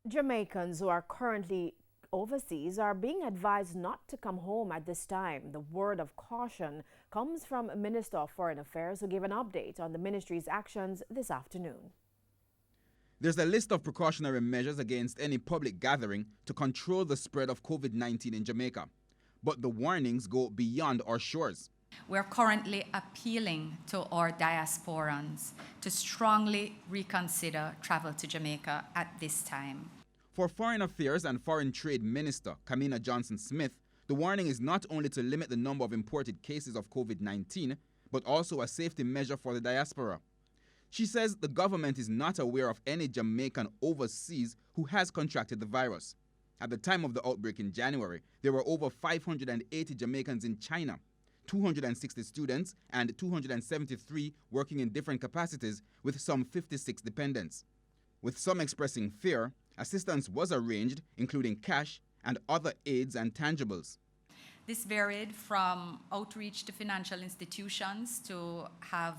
Jamaicans who are currently overseas are being advised not to come home at this time. The word of caution comes from Minister of Foreign Affairs, who gave an update on the ministry's actions this afternoon. There's a list of precautionary measures against any public gathering to control the spread of COVID-19 in Jamaica. But the warnings go beyond our shores. We're currently appealing to our diasporans to strongly reconsider travel to Jamaica at this time. For Foreign Affairs and Foreign Trade Minister Kamina Johnson-Smith, the warning is not only to limit the number of imported cases of COVID-19, but also a safety measure for the diaspora. She says the government is not aware of any Jamaican overseas who has contracted the virus. At the time of the outbreak in January, there were over 580 Jamaicans in China, 260 students and 273 working in different capacities, with some 56 dependents. With some expressing fear, assistance was arranged, including cash and other aids and tangibles. This varied from outreach to financial institutions to have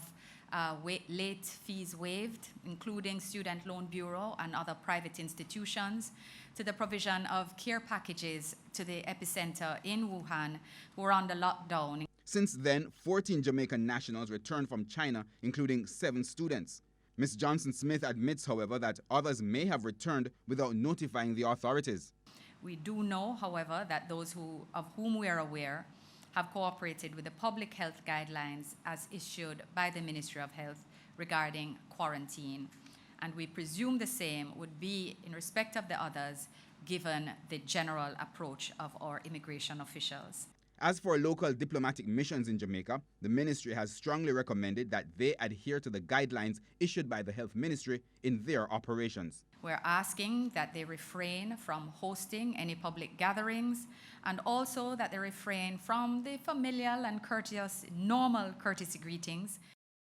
late fees waived, including Student Loan Bureau and other private institutions, to the provision of care packages to the epicenter in Wuhan, who are under lockdown. Since then, 14 Jamaican nationals returned from China, including 7 students. Ms. Johnson-Smith admits, however, that others may have returned without notifying the authorities. We do know, however, that those of whom we are aware have cooperated with the public health guidelines as issued by the Ministry of Health regarding quarantine. And we presume the same would be in respect of the others, given the general approach of our immigration officials. As for local diplomatic missions in Jamaica, the ministry has strongly recommended that they adhere to the guidelines issued by the Health Ministry in their operations. We're asking that they refrain from hosting any public gatherings, and also that they refrain from the familial and courteous, normal courtesy greetings